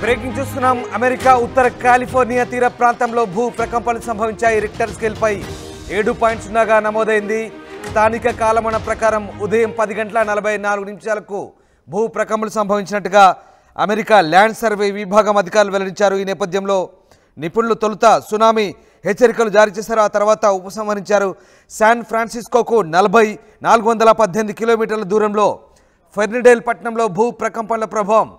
Breaking చూస్తున్నాం. America ఉత్తర California తీర ప్రాంతంలో భూ ప్రకంపనలు సంభవించాయి. రిక్టర్ స్కేల్ పై 7.0గా నమోదైంది. స్థానిక కాలమాన ప్రకారం ఉదయం 10:44 భూ ప్రకంపనలు సంభవించినట్టుగా అమెరికా ల్యాండ్ సర్వే విభాగం అధికారులు వెల్లడించారు. ఈ నేపథ్యంలో నిపుణులు తొలుత సునామీ హెచ్చరికలు జారీ చేశారు. ఆ తర్వాత ఉపసంహరించారు. శాన్ ఫ్రాన్సిస్కోకు 418 కిలోమీటర్ల దూరంలో ఫెర్నిడేల్ పట్టణంలో భూ ప్రకంపనల ప్రభావం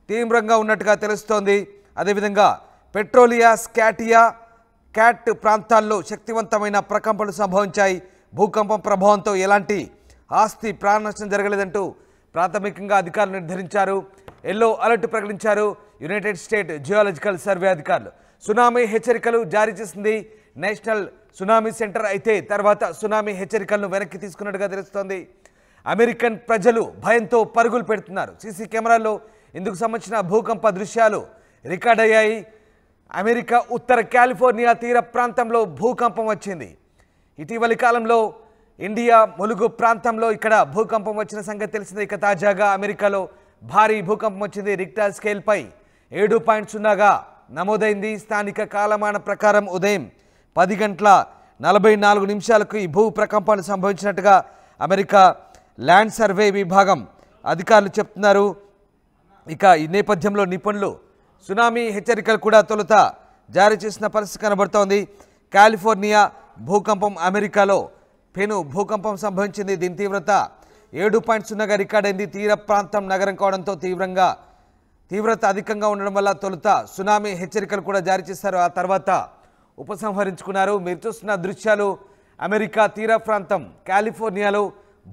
తీవ్రంగా ఉన్నట్టుగా తెలుస్తోంది. అదేవిధంగా పెట్రోలియా, స్కాటియా, క్యాట్ ప్రాంతాల్లో శక్తివంతమైన ప్రకంపనలు సంభవించాయి. భూకంపం ప్రభావంతో ఎలాంటి ఆస్తి ప్రాణ నష్టం జరగలేదంటూ ప్రాథమికంగా అధికారులు నిర్ధారించారు. ఎల్లో అలర్ట్ ప్రకటించారు యునైటెడ్ స్టేట్ జియోలాజికల్ సర్వే అధికారులు. సునామీ హెచ్చరికలు జారీ చేసింది నేషనల్ సునామీ సెంటర్. అయితే తర్వాత సునామీ హెచ్చరికలను వెనక్కి తీసుకున్నట్టుగా తెలుస్తోంది. అమెరికన్ ప్రజలు భయంతో పరుగులు పెడుతున్నారు. సీసీ కెమెరాల్లో ఇందుకు సంబంధించిన భూకంప దృశ్యాలు రికార్డ్ అయ్యాయి. అమెరికా ఉత్తర కాలిఫోర్నియా తీర ప్రాంతంలో భూకంపం వచ్చింది. ఇటీవలి కాలంలో ఇండియా ములుగు ప్రాంతంలో ఇక్కడ భూకంపం వచ్చిన సంగతి తెలిసింది. ఇక తాజాగా అమెరికాలో భారీ భూకంపం వచ్చింది. రిక్టర్ స్కేల్ పై 7.0గా నమోదైంది. స్థానిక కాలమాన ప్రకారం ఉదయం 10:44 ఈ భూ ప్రకంపనలు సంభవించినట్టుగా అమెరికా ల్యాండ్ సర్వే విభాగం అధికారులు చెప్తున్నారు. ఇక ఈ నేపథ్యంలో నిపుణులు సునామీ హెచ్చరికలు కూడా తొలుత జారీ చేసిన పరిస్థితి కనబడుతోంది. కాలిఫోర్నియా భూకంపం, అమెరికాలో పెను భూకంపం సంభవించింది. దీని తీవ్రత 7.0గా రికార్డైంది. తీర ప్రాంతం నగరం కావడంతో తీవ్రత అధికంగా ఉండడం వల్ల తొలుత సునామీ హెచ్చరికలు కూడా జారీ చేశారు. ఆ తర్వాత ఉపసంహరించుకున్నారు. మీరు చూస్తున్న దృశ్యాలు అమెరికా తీర ప్రాంతం కాలిఫోర్నియాలో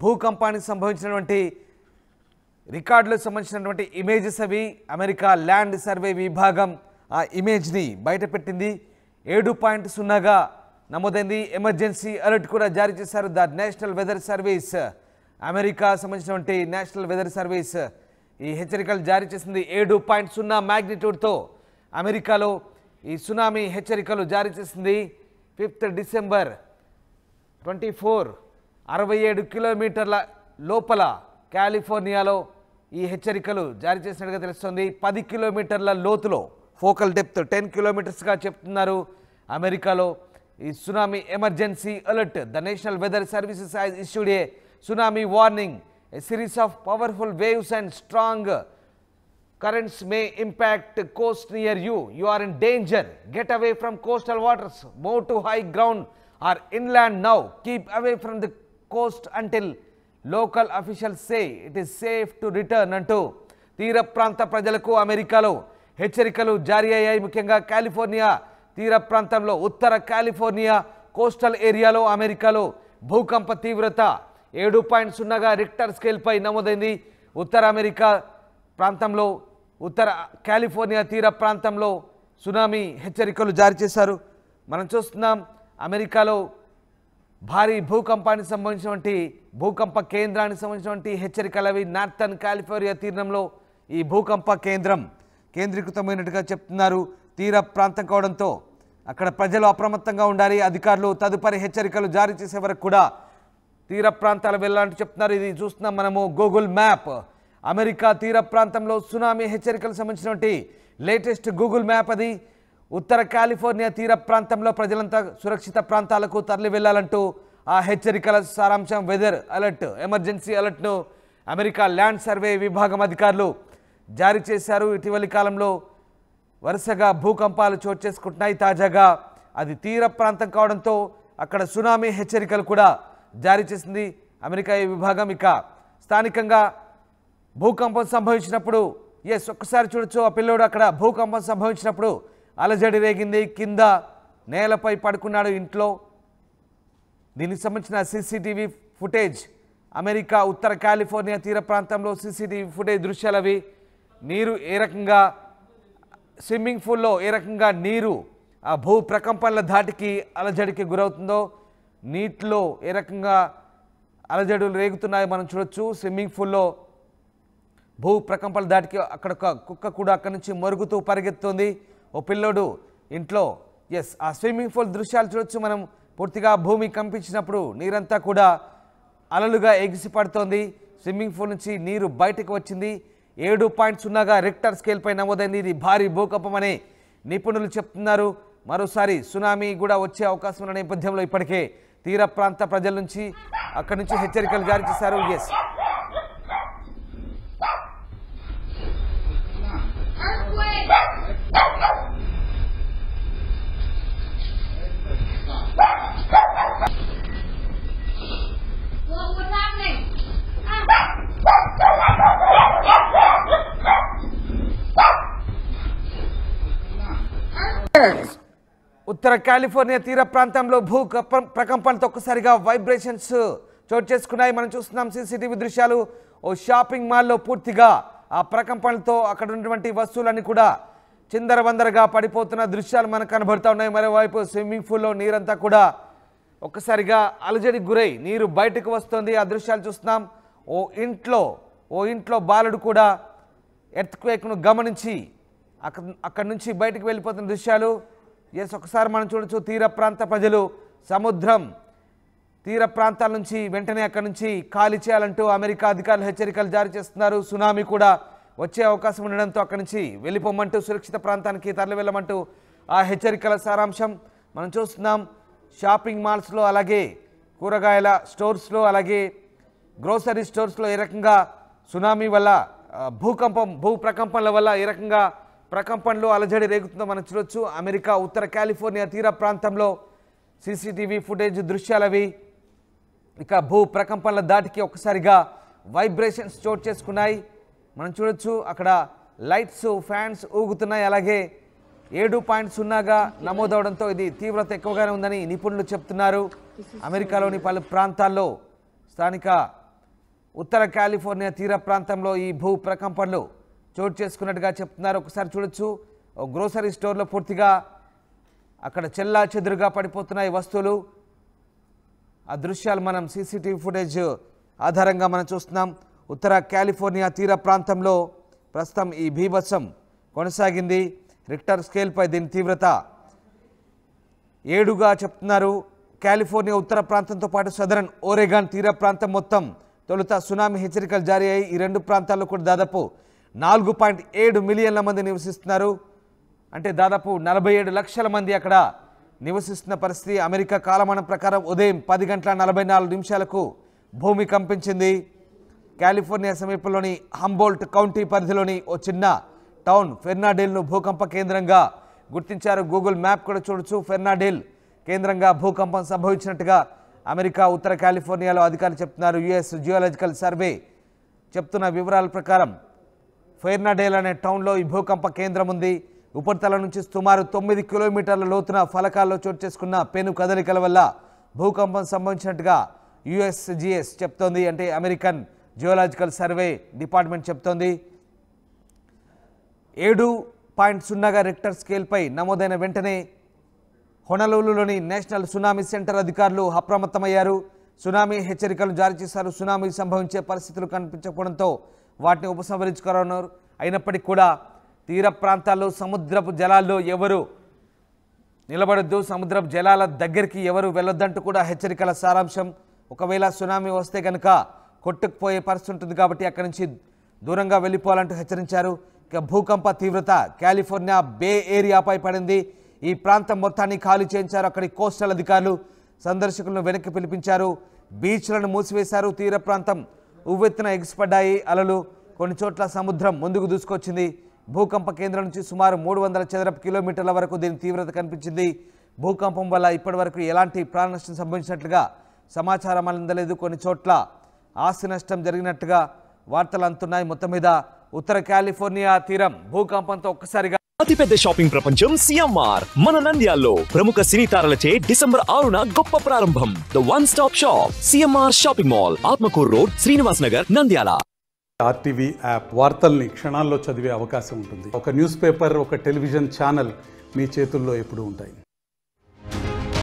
భూకంపానికి సంభవించినటువంటి రికార్డులకు సంబంధించినటువంటి ఇమేజెస్ అవి. అమెరికా ల్యాండ్ సర్వే విభాగం ఆ ఇమేజ్ని బయటపెట్టింది. 7.0గా నమోదైంది. ఎమర్జెన్సీ అలర్ట్ కూడా జారీ చేశారు. The national weather service, America సంబంధించినటువంటి నేషనల్ వెదర్ సర్వీస్ ఈ హెచ్చరికలు జారీ చేసింది. 7.0 మ్యాగ్నిట్యూడ్తో అమెరికాలో ఈ సునామీ హెచ్చరికలు జారీ చేసింది. 5 డిసెంబర్ 24 67 కిలోమీటర్ల లోపల కాలిఫోర్నియాలో ఈ హెచ్చరికలు జారీ చేసినట్టుగా తెలుస్తోంది. 10 కిలోమీటర్ల లోతులో ఫోకల్ డెప్త్ 10 కిలోమీటర్స్గా చెప్తున్నారు. అమెరికాలో ఈ tsunami emergency alert. The national weather services has issued a tsunami warning. A series of powerful waves and strong currents may impact coast near you. You are in danger. Get away from coastal waters. Move to high ground or inland now. Keep away from the coast until local officials say it is safe to return అంటూ తీర ప్రాంత ప్రజలకు అమెరికాలో హెచ్చరికలు జారీ అయ్యాయి. ముఖ్యంగా California తీర ప్రాంతంలో ఉత్తర కాలిఫోర్నియా కోస్టల్ ఏరియాలో అమెరికాలో భూకంప తీవ్రత 7.0గా రిక్టర్ స్కేల్ పై నమోదైంది. ఉత్తర అమెరికా ప్రాంతంలో ఉత్తర కాలిఫోర్నియా తీర ప్రాంతంలో సునామీ హెచ్చరికలు జారీ చేశారు. మనం చూస్తున్నాం అమెరికాలో భారీ భూకంపానికి సంబంధించినటువంటి భూకంప కేంద్రానికి సంబంధించినటువంటి హెచ్చరికలు అవి. నార్థన్ కాలిఫోర్నియా తీరంలో ఈ భూకంప కేంద్రం కేంద్రీకృతమైనట్టుగా చెప్తున్నారు. తీర ప్రాంతం కావడంతో అక్కడ ప్రజలు అప్రమత్తంగా ఉండాలి. అధికారులు తదుపరి హెచ్చరికలు జారీ చేసే వరకు కూడా తీర ప్రాంతాలు వెళ్ళాలంటూ చెప్తున్నారు. ఇది చూస్తున్నాం మనము గూగుల్ మ్యాప్. అమెరికా తీర ప్రాంతంలో సునామీ హెచ్చరికలకు సంబంధించినటువంటి లేటెస్ట్ గూగుల్ మ్యాప్ అది. ఉత్తర కాలిఫోర్నియా తీర ప్రాంతంలో ప్రజలంతా సురక్షిత ప్రాంతాలకు తరలి వెళ్లాలంటూ ఆ హెచ్చరికల సారాంశం వెదర్ అలర్ట్, ఎమర్జెన్సీ అలర్ట్ను అమెరికా ల్యాండ్ సర్వే విభాగం అధికారులు జారీ చేశారు. ఇటీవలి కాలంలో వరుసగా భూకంపాలు చోటు చేసుకుంటున్నాయి. తాజాగా అది తీర ప్రాంతం కావడంతో అక్కడ సునామీ హెచ్చరికలు కూడా జారీ చేసింది అమెరికా ఈ విభాగం. ఇక స్థానికంగా భూకంపం సంభవించినప్పుడు ఒక్కసారి చూడొచ్చు. ఆ పిల్లోడు అక్కడ భూకంపం సంభవించినప్పుడు అలజడి రేగింది. కింద నేలపై పడుకున్నాడు ఇంట్లో. దీనికి సంబంధించిన సీసీటీవీ ఫుటేజ్ అమెరికా ఉత్తర కాలిఫోర్నియా తీర ప్రాంతంలో సీసీటీవీ ఫుటేజ్ దృశ్యాలు అవి. నీరు ఏ రకంగా స్విమ్మింగ్ పూల్లో ఏ రకంగా నీరు ఆ భూ ప్రకంపనల ధాటికి అలజడికి గురవుతుందో, నీటిలో ఏ రకంగా అలజడులు రేగుతున్నాయో మనం చూడొచ్చు. స్విమ్మింగ్ పూల్లో భూ ప్రకంపనల దాటికి అక్కడ ఒక కుక్క కూడా అక్కడి నుంచి మరుగుతూ పరిగెత్తుంది. ఓ పిల్లోడు ఇంట్లో ఆ స్విమ్మింగ్ పూల్ దృశ్యాలు చూడొచ్చు మనం. పూర్తిగా భూమి కంపించినప్పుడు నీరంతా కూడా అలలుగా ఎగిసి పడుతోంది. స్విమ్మింగ్ పూల్ నుంచి నీరు బయటకు వచ్చింది. 7.0గా రిక్టర్ స్కేల్పై నమోదైంది. ఇది భారీ భూకంపమని నిపుణులు చెప్తున్నారు. మరోసారి సునామీ కూడా వచ్చే అవకాశం ఉన్న నేపథ్యంలో ఇప్పటికే తీర ప్రాంత ప్రజల నుంచి అక్కడి నుంచి హెచ్చరికలు జారీ చేశారు. ఎస్ ఉత్తర కాలిఫోర్నియా తీర ప్రాంతంలో ప్రకంపనలతో ఒక్కసారిగా వైబ్రేషన్స్ చోటు చేసుకున్నాయి. మనం చూస్తున్నాం సీసీటీవీ దృశ్యాలు. ఓ షాపింగ్ మాల్లో పూర్తిగా ఆ ప్రకంపనలతో అక్కడ ఉన్నటువంటి వస్తువులన్నీ కూడా చిందరవందరగా పడిపోతున్న దృశ్యాలు మనకు కనబడుతూ ఉన్నాయి. మరోవైపు స్విమ్మింగ్ పూల్లో నీరంతా కూడా ఒక్కసారిగా అలజడికి గురై నీరు బయటకు వస్తుంది. ఆ దృశ్యాలు చూస్తున్నాం. ఓ ఇంట్లో బాలుడు కూడా ఎర్త్క్వేక్ను గమనించి అక్కడి నుంచి బయటకు వెళ్ళిపోతున్న దృశ్యాలు. ఒకసారి మనం చూడొచ్చు. తీర ప్రాంత ప్రజలు సముద్రం తీర ప్రాంతాల నుంచి వెంటనే అక్కడి నుంచి ఖాళీ చేయాలంటూ అమెరికా అధికారులు హెచ్చరికలు జారీ చేస్తున్నారు. సునామీ కూడా వచ్చే అవకాశం ఉండడంతో అక్కడి నుంచి వెళ్ళిపోమంటూ సురక్షిత ప్రాంతానికి తరలి వెళ్ళమంటూ ఆ హెచ్చరికల సారాంశం మనం చూస్తున్నాం. షాపింగ్ మాల్స్లో, అలాగే కూరగాయల స్టోర్స్లో, అలాగే గ్రోసరీ స్టోర్స్లో ఏ రకంగా సునామీ వల్ల భూ ప్రకంపనల వల్ల ఏ రకంగా ప్రకంపనలు అలజడి రేగుతుందో మనం చూడొచ్చు. అమెరికా ఉత్తర కాలిఫోర్నియా తీర ప్రాంతంలో సీసీటీవీ ఫుటేజ్ దృశ్యాలవి. ఇక భూ ప్రకంపనల దాటికి ఒక్కసారిగా వైబ్రేషన్స్ చోటు చేసుకున్నాయి. మనం చూడొచ్చు అక్కడ లైట్స్, ఫ్యాన్స్ ఊగుతున్నాయి. అలాగే 7.0గా నమోదవడంతో ఇది తీవ్రత ఎక్కువగానే ఉందని నిపుణులు చెప్తున్నారు. అమెరికాలోని పలు ప్రాంతాల్లో స్థానిక ఉత్తర కాలిఫోర్నియా తీర ప్రాంతంలో ఈ భూ ప్రకంపనలు చోటు చేసుకున్నట్టుగా చెప్తున్నారు. ఒకసారి చూడొచ్చు. గ్రోసరీ స్టోర్లో పూర్తిగా అక్కడ చెల్లా చెదురుగా పడిపోతున్నాయి వస్తువులు. ఆ దృశ్యాలు మనం సీసీటీవీ ఫుటేజ్ ఆధారంగా మనం చూస్తున్నాం. ఉత్తర కాలిఫోర్నియా తీర ప్రాంతంలో ప్రస్తుతం ఈ బీభత్సం కొనసాగింది. రిక్టర్ స్కేల్పై దీని తీవ్రత 7గా చెప్తున్నారు. కాలిఫోర్నియా ఉత్తర ప్రాంతంతో పాటు సదరన్ ఓరెగాన్ తీర ప్రాంతం మొత్తం తొలుత సునామీ హెచ్చరికలు జారీ అయ్యి ఈ రెండు ప్రాంతాల్లో కూడా దాదాపు 4.7 మిలియన్ల మంది నివసిస్తున్నారు. అంటే దాదాపు 47 లక్షల మంది అక్కడ నివసిస్తున్న పరిస్థితి. అమెరికా కాలమానం ప్రకారం ఉదయం 10 గంటల 44 నిమిషాలకు భూమి కంపించింది. కాలిఫోర్నియా సమీపంలోని హంబోల్ట్ కౌంటీ పరిధిలోని ఓ చిన్న టౌన్ ఫెర్నాడేల్ను భూకంప కేంద్రంగా గుర్తించారు. గూగుల్ మ్యాప్ కూడా చూడొచ్చు. ఫెర్నాడేల్ కేంద్రంగా భూకంపం సంభవించినట్టుగా అమెరికా ఉత్తర కాలిఫోర్నియాలో అధికారులు చెప్తున్నారు. యుఎస్ జియోలాజికల్ సర్వే చెప్తున్న వివరాల ప్రకారం ఫెర్నాడేల్ అనే టౌన్లో ఈ భూకంప కేంద్రం ఉంది. ఉపరితలం నుంచి సుమారు 9 కిలోమీటర్ల లోతున ఫలకాల్లో చోటు చేసుకున్న పెను కదలికల వల్ల భూకంపం సంభవించినట్టుగా యుఎస్జిఎస్ చెప్తోంది. అంటే అమెరికన్ జియోలాజికల్ సర్వే డిపార్ట్మెంట్ చెప్తోంది. 7.0గా రిక్టర్ స్కేల్పై నమోదైన వెంటనే హొనలూలులోని నేషనల్ సునామీ సెంటర్ అధికారులు అప్రమత్తమయ్యారు. సునామీ హెచ్చరికలు జారీ చేశారు. సునామీ సంభవించే పరిస్థితులు కనిపించకపోవడంతో వాటిని ఉపసంహరించుకున్నారు. అయినప్పటికీ కూడా తీర ప్రాంతాల్లో సముద్రపు జలాల్లో ఎవరు నిలబడొద్దు, సముద్రపు జలాల దగ్గరికి ఎవరు వెళ్ళొద్దంటూ కూడా హెచ్చరికల సారాంశం. ఒకవేళ సునామీ వస్తే కనుక కొట్టుకుపోయే పరిస్థితి ఉంటుంది కాబట్టి అక్కడి నుంచి దూరంగా వెళ్ళిపోవాలంటూ హెచ్చరించారు. ఇక భూకంప తీవ్రత కాలిఫోర్నియా బే ఏరియాపై పడింది. ఈ ప్రాంతం మొత్తాన్ని ఖాళీ చేయించారు. అక్కడి కోస్టల్ అధికారులు సందర్శకులను వెనక్కి పిలిపించారు. బీచ్లను మూసివేశారు. తీర ప్రాంతం ఉవ్వెత్తున ఎగిసిపడ్డాయి అలలు. కొన్ని చోట్ల సముద్రం ముందుకు దూసుకొచ్చింది. భూకంప కేంద్రం నుంచి సుమారు 300 చదరపు కిలోమీటర్ల వరకు దీని తీవ్రత కనిపించింది. భూకంపం వల్ల ఇప్పటి వరకు ఎలాంటి ప్రాణ నష్టం సంభవించినట్లుగా సమాచారం అందలేదు. కొన్ని చోట్ల ఆస్తి నష్టం జరిగినట్టుగా వార్తలు అందుతున్నాయి. మొత్తం మీద ఉత్తర కాలిఫోర్నియా తీరం భూకంపంతో ఒక్కసారిగా అతిపెద్ద షాపింగ్ ప్రపంచం సిఎంఆర్ మన నంద్యాలలో ప్రముఖ సినీ తారలచే డిసెంబర్ 6న గొప్ప ప్రారంభం. The one stop shop CMR shopping mall, Atmakur road, Srinivas Nagar, Nandyal. RTV app వార్తల్ని క్షణాల్లో చదివే అవకాశం ఉంటుంది. ఒక న్యూస్ పేపర్, ఒక టెలివిజన్ ఛానల్ మీ చేతుల్లో ఎప్పుడూ ఉంటాయి.